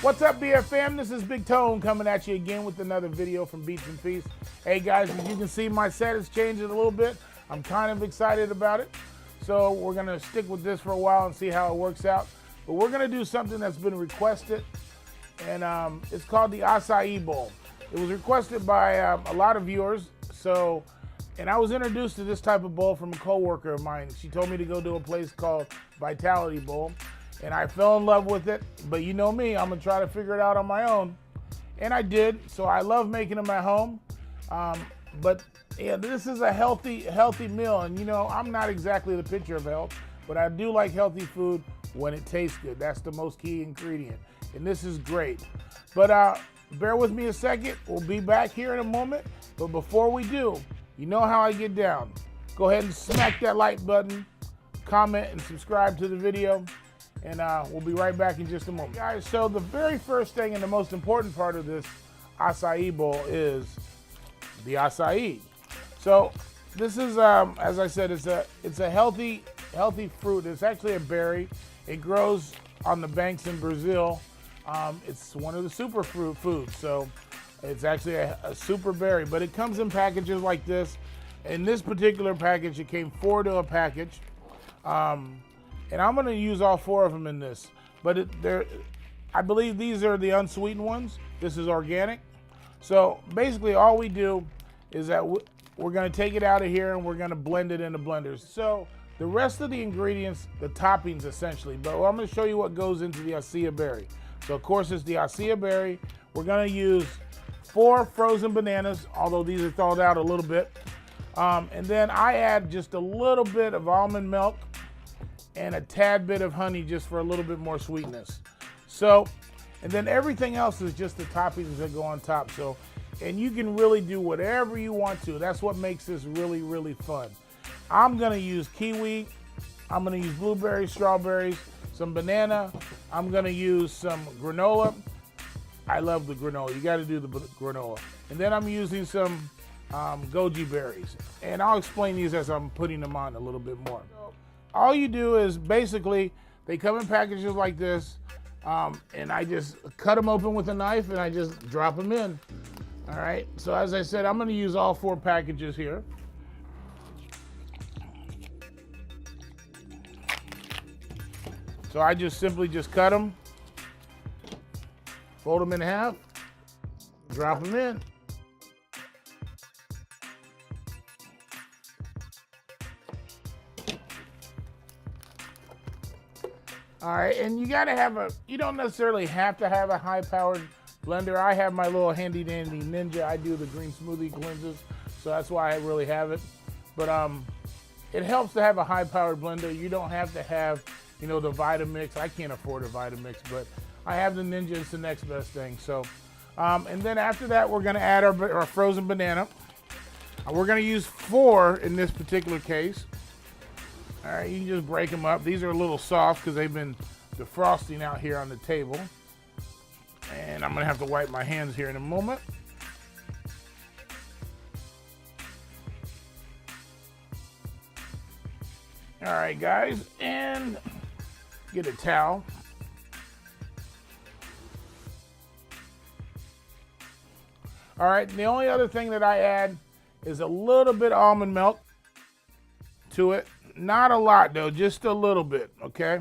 What's up, BFM? This is Big Tone coming at you again with another video from Beats and Feast. Hey guys, as you can see, my set is changing a little bit. I'm kind of excited about it. So we're gonna stick with this for a while and see how it works out. But we're gonna do something that's been requested, and it's called the ACAI bowl. It was requested by a lot of viewers. And I was introduced to this type of bowl from a coworker of mine. She told me to go to a place called Vitality Bowl. And I fell in love with it, but you know me, I'm gonna try to figure it out on my own. And I did, so I love making them at home. But yeah, this is a healthy meal, and you know, I'm not exactly the picture of health, but I do like healthy food when it tastes good. That's the most key ingredient, and this is great. But bear with me a second, we'll be back here in a moment. But before we do, you know how I get down. Go ahead and smack that like button, comment, and subscribe to the video. And we'll be right back in just a moment. Guys, so the very first thing and the most important part of this acai bowl is the acai. So this is, as I said, it's a healthy fruit. It's actually a berry. It grows on the banks in Brazil. It's one of the superfruit foods. So it's actually a super berry, but it comes in packages like this. In this particular package, it came 4 to a package. And I'm going to use all 4 of them in this. But I believe these are the unsweetened ones. This is organic. So basically all we do is that we're going to take it out of here and we're going to blend it in the blenders. So the rest of the ingredients, the toppings essentially, but I'm going to show you what goes into the acai berry. So of course it's the acai berry. We're going to use 4 frozen bananas, although these are thawed out a little bit. And then I add just a little bit of almond milk and a tad bit of honey just for a little bit more sweetness. So, and then everything else is just the toppings that go on top. So, and you can really do whatever you want to. That's what makes this really, really fun. I'm gonna use kiwi, I'm gonna use blueberries, strawberries, some banana, I'm gonna use some granola. I love the granola, you gotta do the granola. And then I'm using some goji berries. And I'll explain these as I'm putting them on a little bit more. All you do is basically, they come in packages like this, and I just cut them open with a knife and I just drop them in. All right, so as I said, I'm gonna use all 4 packages here. So I just simply cut them, fold them in half, drop them in. All right, and you gotta have you don't necessarily have to have a high-powered blender. I have my little handy-dandy Ninja. I do the green smoothie cleanses, so that's why I really have it. But it helps to have a high-powered blender. You don't have to have, you know, the Vitamix. I can't afford a Vitamix, but I have the Ninja. It's the next best thing. So, and then after that, we're gonna add our frozen banana. We're gonna use 4 in this particular case. All right, you can just break them up. These are a little soft because they've been defrosting out here on the table. And I'm gonna have to wipe my hands here in a moment. All right, guys, and get a towel. All right, the only other thing that I add is a little bit of almond milk to it. Not a lot though, just a little bit, okay?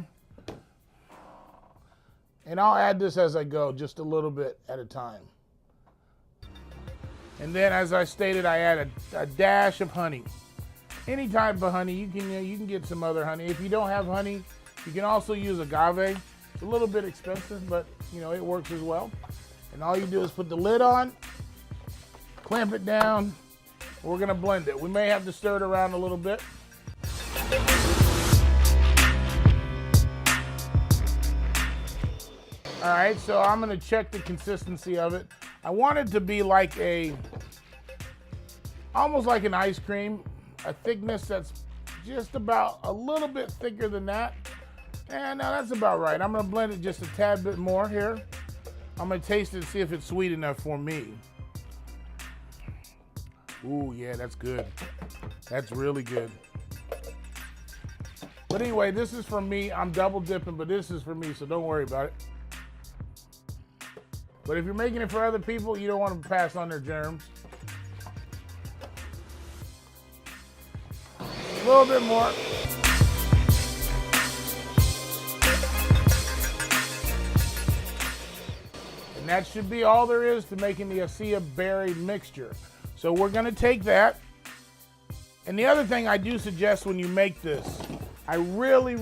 And I'll add this as I go, just a little bit at a time. And then as I stated, I add a dash of honey. Any type of honey, you can get some other honey. If you don't have honey, you can also use agave. It's a little bit expensive, but you know, it works as well. And all you do is put the lid on, clamp it down, we're gonna blend it. We may have to stir it around a little bit. All right, so I'm gonna check the consistency of it. I want it to be like almost like an ice cream, a thickness that's just about a little bit thicker than that. And now that's about right. I'm gonna blend it just a tad bit more here. I'm gonna taste it and see if it's sweet enough for me. Ooh, yeah, that's good. That's really good. But anyway, this is for me. I'm double dipping, but this is for me, so don't worry about it. But if you're making it for other people, you don't want to pass on their germs. A little bit more. And that should be all there is to making the ACAI berry mixture. So we're going to take that. And the other thing I do suggest when you make this, I really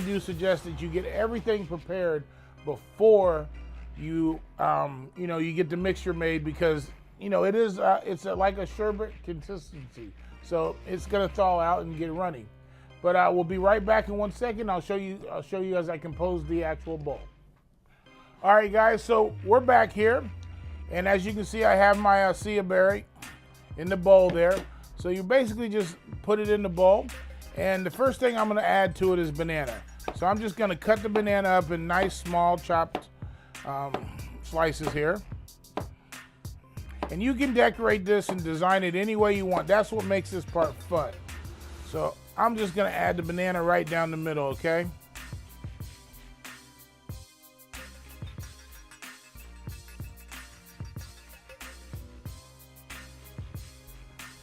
do suggest that you get everything prepared before you you get the mixture made, because it is like a sherbet consistency, so it's gonna thaw out and get runny. But we'll be right back in 1 second. I'll show you as I compose the actual bowl. All right, guys, so we're back here, and as you can see, I have my ACAI berry in the bowl there. So you basically just put it in the bowl, and the first thing I'm gonna add to it is banana. So I'm just gonna cut the banana up in nice small chopped slices here. And you can decorate this and design it any way you want. That's what makes this part fun. So I'm just gonna add the banana right down the middle, okay?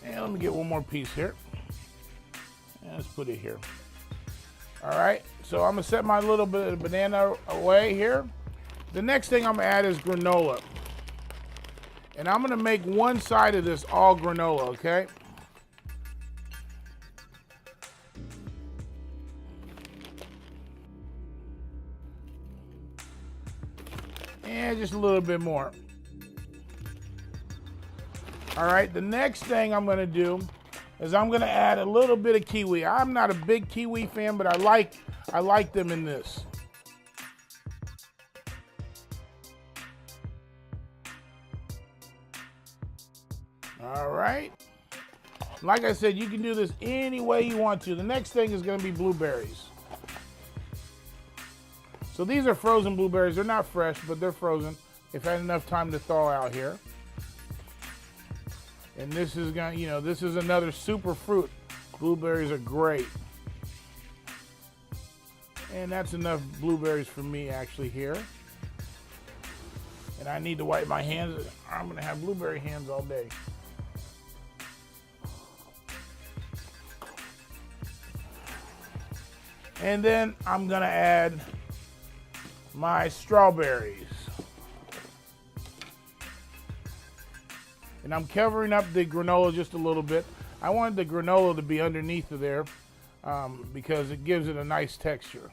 And let me get one more piece here. And let's put it here. All right, so I'm gonna set my little bit of banana away here. The next thing I'm gonna add is granola. And I'm gonna make one side of this all granola, okay? And just a little bit more. All right, the next thing I'm gonna do is I'm gonna add a little bit of kiwi. I'm not a big kiwi fan, but I like them in this. All right. Like I said, you can do this any way you want to. The next thing is gonna be blueberries. So these are frozen blueberries. They're not fresh, but they're frozen. They've had enough time to thaw out here. And this is gonna, this is another super fruit. Blueberries are great. And that's enough blueberries for me actually here. And I need to wipe my hands. I'm gonna have blueberry hands all day. And then I'm gonna add my strawberries. And I'm covering up the granola just a little bit. I wanted the granola to be underneath of there because it gives it a nice texture.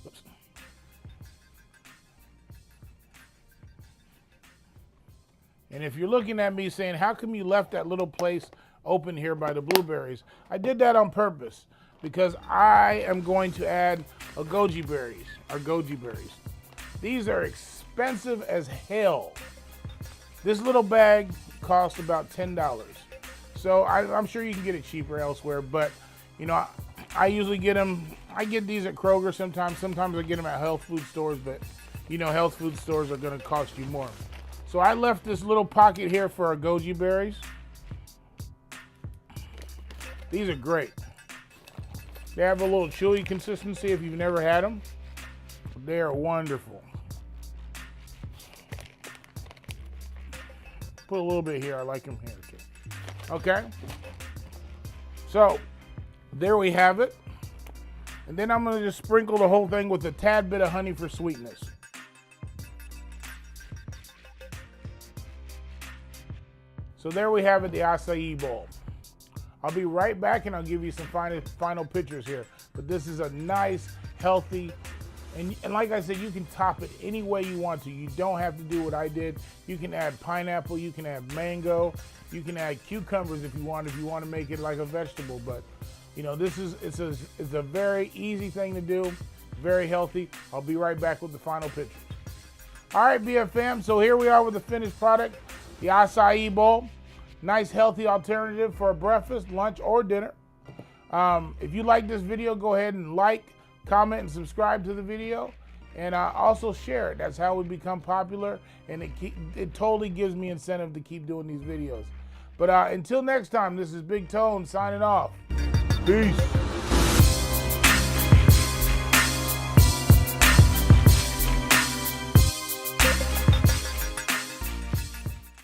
Oops. And if you're looking at me saying, how come you left that little place open here by the blueberries? I did that on purpose because I am going to add goji berries, or goji berries. These are expensive as hell. This little bag costs about $10. So I'm sure you can get it cheaper elsewhere, but I usually get them, I get these at Kroger sometimes. Sometimes I get them at health food stores, but health food stores are gonna cost you more. So I left this little pocket here for our goji berries. These are great. They have a little chewy consistency if you've never had them. They are wonderful. Put a little bit here, I like them here too. Okay, so there we have it. And then I'm gonna just sprinkle the whole thing with a tad bit of honey for sweetness. So there we have it, the acai bowl. I'll be right back and I'll give you some final pictures here. But this is a nice, healthy, and like I said, you can top it any way you want to. You don't have to do what I did. You can add pineapple, you can add mango, you can add cucumbers if you want to make it like a vegetable. But it's a very easy thing to do, very healthy. I'll be right back with the final pictures. All right, BFM, so here we are with the finished product, the acai bowl. Nice, healthy alternative for a breakfast, lunch, or dinner. If you like this video, go ahead and like, comment, and subscribe to the video, and also share it. That's how we become popular, and it totally gives me incentive to keep doing these videos. But until next time, this is Big Tone signing off. Peace.